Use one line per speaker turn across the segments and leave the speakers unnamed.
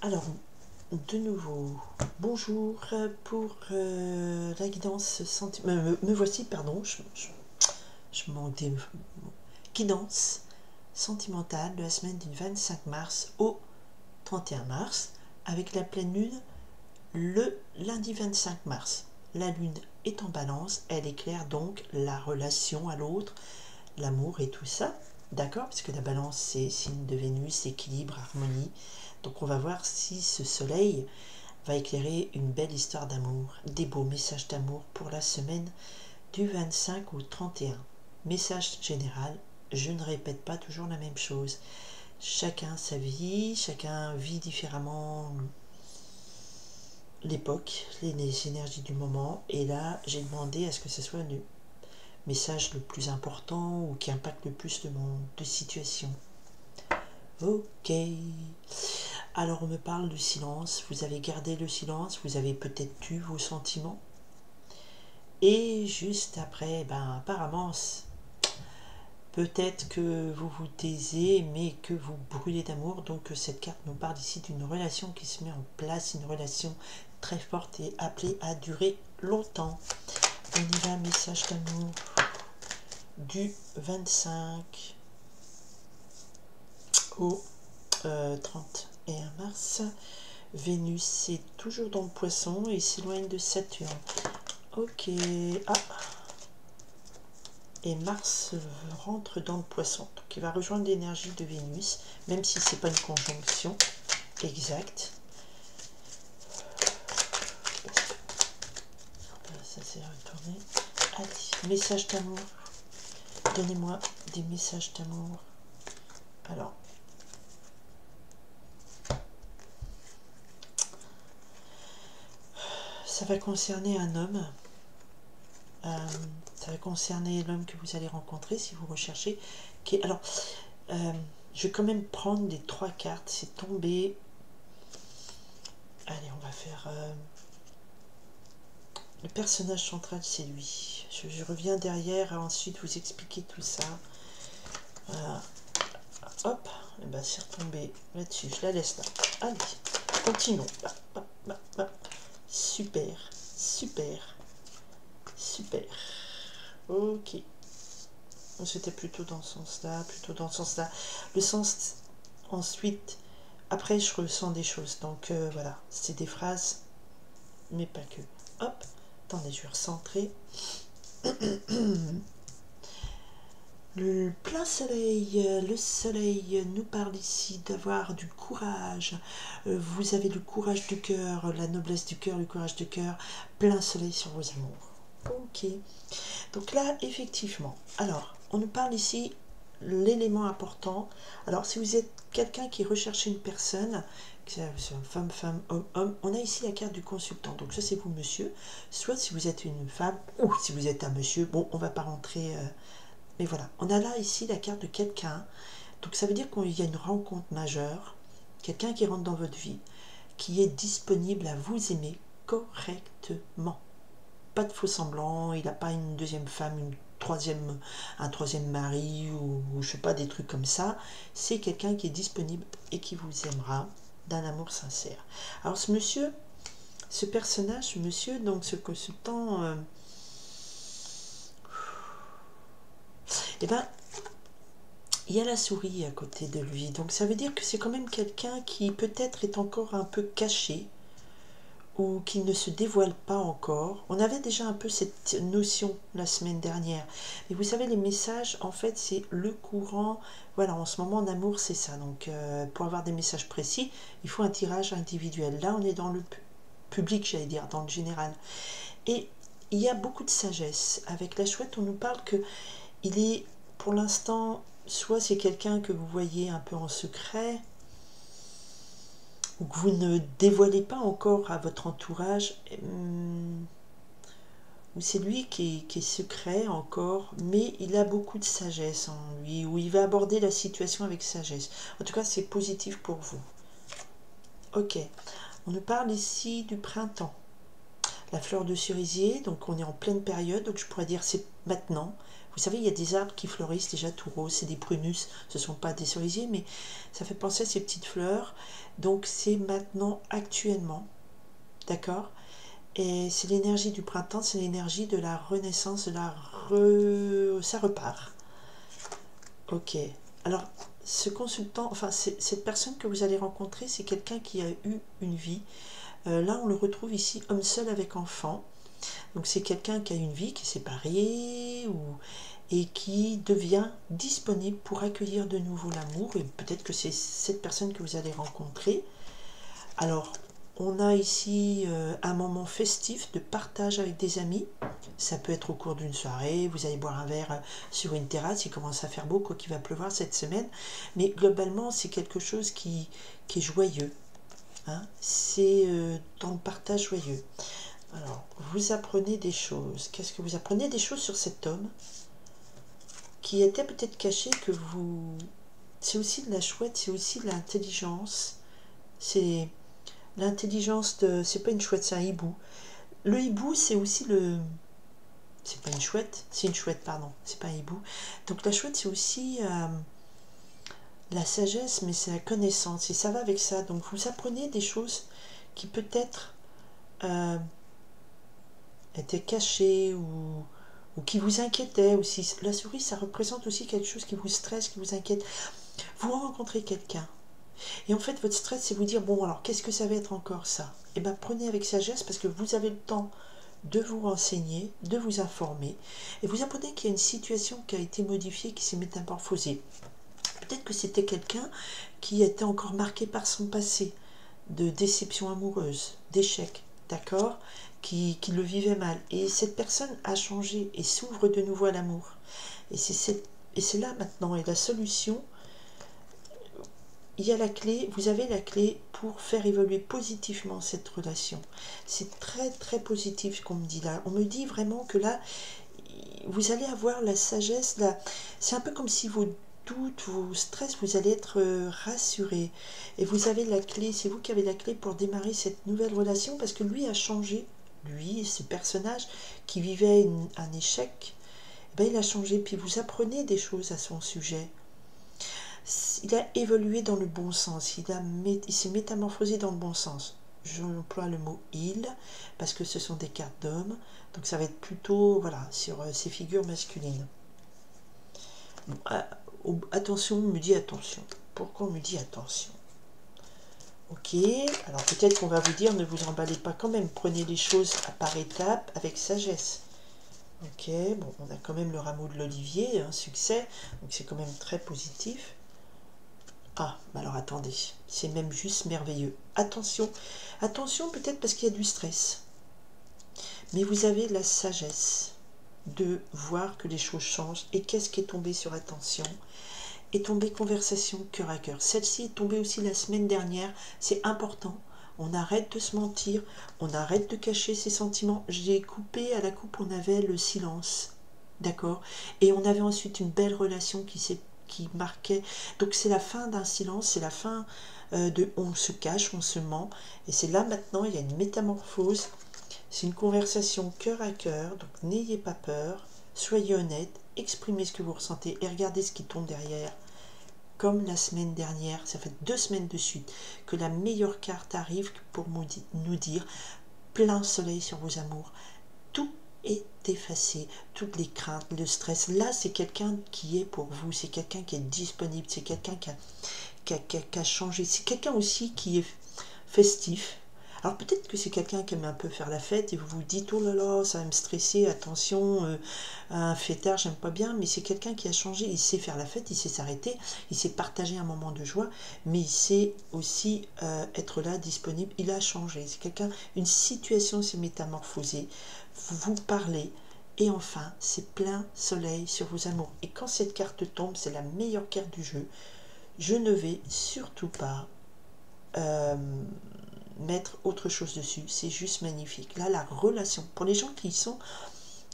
Alors, de nouveau, bonjour pour la guidance sentimentale. Me voici, pardon, je m'en dé... Guidance sentimentale de la semaine du 25 mars au 31 mars, avec la pleine lune le lundi 25 mars. La lune est en balance, elle éclaire donc la relation à l'autre, l'amour et tout ça. D'accord, puisque la balance c'est signe de Vénus, équilibre, harmonie. Donc on va voir si ce soleil va éclairer une belle histoire d'amour, des beaux messages d'amour pour la semaine du 25 au 31. Message général, je ne répète pas toujours la même chose. Chacun sa vie, chacun vit différemment l'époque, les énergies du moment. Et là, j'ai demandé à ce que ce soit le message le plus important ou qui impacte le plus de situation. Ok. Alors on me parle du silence, vous avez gardé le silence, vous avez peut-être tué vos sentiments. Et juste après, apparemment, peut-être que vous vous taisez, mais que vous brûlez d'amour. Donc cette carte nous parle ici d'une relation qui se met en place, une relation très forte et appelée à durer longtemps. On y va, message d'amour du 25 au 31 mars. Vénus est toujours dans le poisson et s'éloigne de Saturne. Ok. Ah. Et Mars rentre dans le poisson. Donc il va rejoindre l'énergie de Vénus, même si c'est pas une conjonction exacte. Ça s'est retourné. Allez, message d'amour. Donnez-moi des messages d'amour. Alors. Ça va concerner un homme. Ça va concerner l'homme que vous allez rencontrer si vous recherchez. Alors, je vais quand même prendre les 3 cartes. C'est tombé. Allez, on va faire... le personnage central, c'est lui. Je reviens derrière à ensuite vous expliquer tout ça. Voilà. Hop, et c'est retombé là-dessus. Je la laisse là. Allez, continuons. Super, super, super. Ok. C'était plutôt dans ce sens-là, plutôt dans ce sens-là. Le sens, ensuite, après, je ressens des choses. Donc, voilà, c'est des phrases, mais pas que. Hop, attendez, je vais recentrer. Le plein soleil, le soleil nous parle ici d'avoir du courage. Vous avez le courage du cœur, la noblesse du cœur, le courage du cœur. Plein soleil sur vos amours. Ok. Donc là, effectivement. Alors, on nous parle ici l'élément important. Alors, si vous êtes quelqu'un qui recherche une personne, femme, homme, on a ici la carte du consultant. Donc ça, c'est vous, monsieur. Soit si vous êtes une femme, ou si vous êtes un monsieur, bon, on va pas rentrer... mais voilà, on a là ici la carte de quelqu'un. Donc ça veut dire qu'il y a une rencontre majeure. Quelqu'un qui rentre dans votre vie, qui est disponible à vous aimer correctement. Pas de faux semblants, il n'a pas une deuxième femme, un troisième mari ou je sais pas, des trucs comme ça. C'est quelqu'un qui est disponible et qui vous aimera d'un amour sincère. Alors ce monsieur, ce personnage, ce monsieur, donc ce consultant, il y a la souris à côté de lui. Donc ça veut dire que c'est quand même quelqu'un qui peut-être est encore un peu caché ou qui ne se dévoile pas encore. On avait déjà un peu cette notion la semaine dernière. Et vous savez, les messages, en fait, c'est le courant. Voilà, en ce moment, en amour, c'est ça. Donc, pour avoir des messages précis, il faut un tirage individuel. Là, on est dans le public, j'allais dire, dans le général. Et il y a beaucoup de sagesse. Avec la chouette, on nous parle que il est, pour l'instant, soit c'est quelqu'un que vous voyez un peu en secret, ou que vous ne dévoilez pas encore à votre entourage, ou c'est lui qui est secret encore, mais il a beaucoup de sagesse en lui, ou il va aborder la situation avec sagesse. En tout cas, c'est positif pour vous. Ok, on nous parle ici du printemps. La fleur de cerisier, donc on est en pleine période, donc je pourrais dire c'est maintenant. Vous savez, il y a des arbres qui fleurissent déjà tout roses, c'est des prunus, ce ne sont pas des cerisiers, mais ça fait penser à ces petites fleurs. Donc c'est maintenant, actuellement, d'accord? Et c'est l'énergie du printemps, c'est l'énergie de la renaissance, ça repart. Ok. Alors, ce consultant, enfin, cette personne que vous allez rencontrer, c'est quelqu'un qui a eu une vie. Là, on le retrouve ici, homme seul avec enfant. Donc, c'est quelqu'un qui a une vie, qui est séparé et qui devient disponible pour accueillir de nouveau l'amour. Et peut-être que c'est cette personne que vous allez rencontrer. Alors, on a ici un moment festif de partage avec des amis. Ça peut être au cours d'une soirée, vous allez boire un verre sur une terrasse, il commence à faire beau, quoi qu'il va pleuvoir cette semaine. Mais globalement, c'est quelque chose qui est joyeux. Hein. C'est dans le partage joyeux. Alors, vous apprenez des choses. Qu'est-ce que vous apprenez? Des choses sur cet homme qui était peut-être caché, que vous... C'est aussi de la chouette, c'est aussi de l'intelligence. C'est... L'intelligence de... C'est pas une chouette, c'est un hibou. Le hibou, c'est aussi le... C'est pas une chouette, c'est une chouette, pardon. C'est pas un hibou. Donc la chouette, c'est aussi la sagesse, mais c'est la connaissance. Et ça va avec ça. Donc vous apprenez des choses qui peut-être étaient cachées ou qui vous inquiétaient aussi. La souris, ça représente aussi quelque chose qui vous stresse, qui vous inquiète. Vous rencontrez quelqu'un. Et en fait, votre stress, c'est vous dire, bon, alors, qu'est-ce que ça va être encore ça? Eh bien, prenez avec sagesse, parce que vous avez le temps de vous renseigner, de vous informer, et vous apprenez qu'il y a une situation qui a été modifiée, qui s'est métamorphosée. Peut-être que c'était quelqu'un qui était encore marqué par son passé, de déception amoureuse, d'échec, d'accord, qui le vivait mal. Et cette personne a changé et s'ouvre de nouveau à l'amour. Et c'est là maintenant, et la solution... Il y a la clé, vous avez la clé pour faire évoluer positivement cette relation. C'est très très positif ce qu'on me dit là. On me dit vraiment que là, vous allez avoir la sagesse. C'est un peu comme si vos doutes, vos stress, vous allez être rassurés. Et vous avez la clé, c'est vous qui avez la clé pour démarrer cette nouvelle relation parce que lui a changé. Lui, ce personnage qui vivait un échec, ben, il a changé. Puis vous apprenez des choses à son sujet. Il a évolué dans le bon sens, il s'est métamorphosé dans le bon sens. J'emploie le mot « il » parce que ce sont des cartes d'hommes, donc ça va être plutôt voilà, sur ces figures masculines. Bon, attention, on me dit attention. Pourquoi on me dit attention? Ok, alors peut-être qu'on va vous dire ne vous emballez pas quand même, prenez les choses par étapes avec sagesse. Ok, bon, on a quand même le rameau de l'olivier, un succès, donc c'est quand même très positif. Ah, alors attendez, c'est même juste merveilleux. Attention, attention peut-être parce qu'il y a du stress. Mais vous avez la sagesse de voir que les choses changent. Et qu'est-ce qui est tombé sur attention? Est tombé conversation cœur à cœur. Celle-ci est tombée aussi la semaine dernière. C'est important. On arrête de se mentir. On arrête de cacher ses sentiments. J'ai coupé à la coupe, on avait le silence. D'accord? Et on avait ensuite une belle relation qui marquait. Donc c'est la fin d'un silence, c'est la fin de on se cache, on se ment. Et c'est là maintenant, il y a une métamorphose. C'est une conversation cœur à cœur. Donc n'ayez pas peur, soyez honnête, exprimez ce que vous ressentez et regardez ce qui tombe derrière. Comme la semaine dernière, ça fait 2 semaines de suite que la meilleure carte arrive pour nous dire plein soleil sur vos amours. Tout est effacé, toutes les craintes, le stress. Là, c'est quelqu'un qui est pour vous, c'est quelqu'un qui est disponible, c'est quelqu'un qui a changé, c'est quelqu'un aussi qui est festif. Alors peut-être que c'est quelqu'un qui aime un peu faire la fête et vous vous dites oh là là, ça va me stresser, attention, un fêtard, j'aime pas bien, mais c'est quelqu'un qui a changé, il sait faire la fête, il sait s'arrêter, il sait partager un moment de joie, mais il sait aussi être là, disponible, il a changé, c'est quelqu'un, une situation s'est métamorphosée, vous parlez, et enfin, c'est plein soleil sur vos amours. Et quand cette carte tombe, c'est la meilleure carte du jeu, je ne vais surtout pas mettre autre chose dessus, c'est juste magnifique. Là, la relation, pour les gens qui sont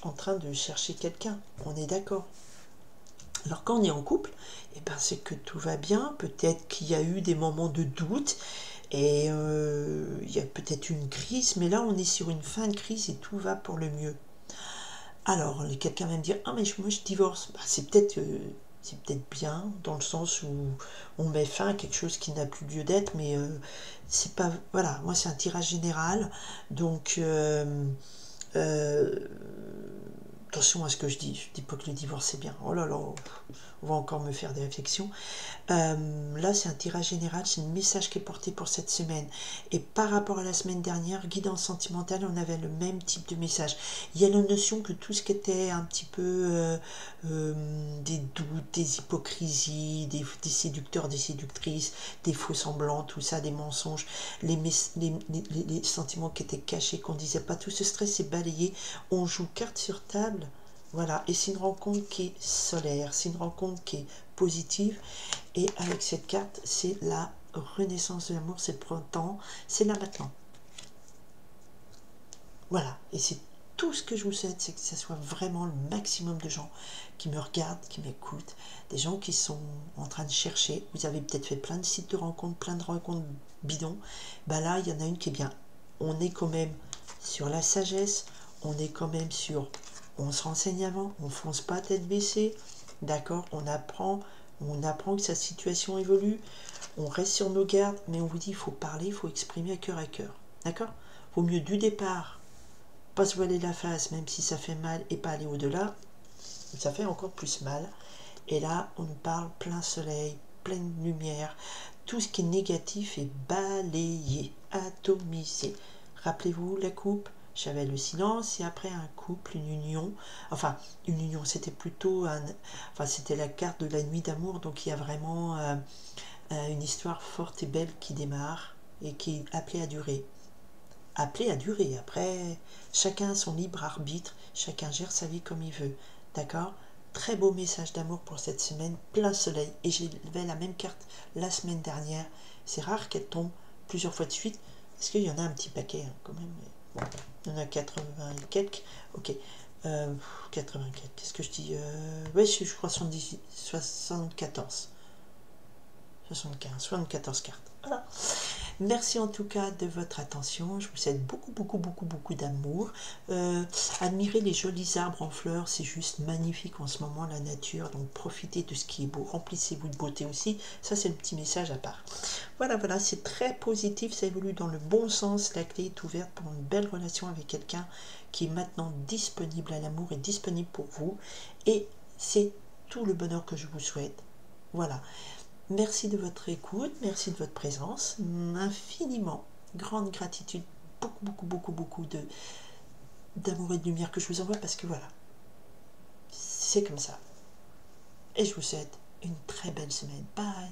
en train de chercher quelqu'un, on est d'accord. Alors quand on est en couple, eh ben, c'est que tout va bien, peut-être qu'il y a eu des moments de doute, et il y a peut-être une crise, mais là on est sur une fin de crise et tout va pour le mieux. Alors, quelqu'un va me dire, ah mais moi je divorce. Bah, c'est peut-être bien, dans le sens où on met fin à quelque chose qui n'a plus lieu d'être, mais c'est pas... Voilà, moi c'est un tirage général, donc euh, attention à ce que je dis pas que le divorce c'est bien. Oh là là, on va encore me faire des réflexions. Là, c'est un tirage général, c'est le message qui est porté pour cette semaine. Et par rapport à la semaine dernière, guidance sentimentale, on avait le même type de message. Il y a la notion que tout ce qui était un petit peu des doutes, des hypocrisies, des séducteurs, des séductrices, des faux semblants, tout ça, des mensonges, les sentiments qui étaient cachés, qu'on disait pas, tout ce stress est balayé. On joue carte sur table. Voilà, et c'est une rencontre qui est solaire, c'est une rencontre qui est positive. Et avec cette carte, c'est la renaissance de l'amour, c'est le printemps, c'est là maintenant. Voilà, et c'est tout ce que je vous souhaite, c'est que ce soit vraiment le maximum de gens qui me regardent, qui m'écoutent, des gens qui sont en train de chercher. Vous avez peut-être fait plein de sites de rencontres, plein de rencontres bidons. Ben là, il y en a une qui est bien. On est quand même sur la sagesse, on est quand même sur... On se renseigne avant, on fonce pas tête baissée, d'accord, on apprend que sa situation évolue, on reste sur nos gardes, mais on vous dit il faut parler, il faut exprimer à cœur, d'accord. Vaut mieux du départ pas se voiler la face, même si ça fait mal, et pas aller au-delà, ça fait encore plus mal. Et là, on nous parle plein soleil, pleine lumière, tout ce qui est négatif est balayé, atomisé. Rappelez-vous la coupe, j'avais le silence, et après un couple, une union, enfin une union, c'était plutôt c'était la carte de la nuit d'amour, donc il y a vraiment une histoire forte et belle qui démarre et qui est appelée à durer. Appelée à durer. Après, chacun a son libre arbitre, chacun gère sa vie comme il veut. D'accord? Très beau message d'amour pour cette semaine, plein soleil. Et j'avais la même carte la semaine dernière. C'est rare qu'elle tombe plusieurs fois de suite, parce qu'il y en a un petit paquet hein, quand même. Bon, il y en a 80 et quelques. Ok. 84, qu'est-ce que je dis ouais, je crois 74. 74 cartes. Voilà. Merci en tout cas de votre attention. Je vous souhaite beaucoup d'amour. Admirez les jolis arbres en fleurs. C'est juste magnifique en ce moment, la nature. Donc profitez de ce qui est beau. Remplissez-vous de beauté aussi. Ça, c'est le petit message à part. Voilà, c'est très positif. Ça évolue dans le bon sens. La clé est ouverte pour une belle relation avec quelqu'un qui est maintenant disponible à l'amour et disponible pour vous. Et c'est tout le bonheur que je vous souhaite. Voilà. Merci de votre écoute, merci de votre présence, infiniment, grande gratitude, beaucoup d'amour et de lumière que je vous envoie parce que voilà, c'est comme ça. Et je vous souhaite une très belle semaine. Bye!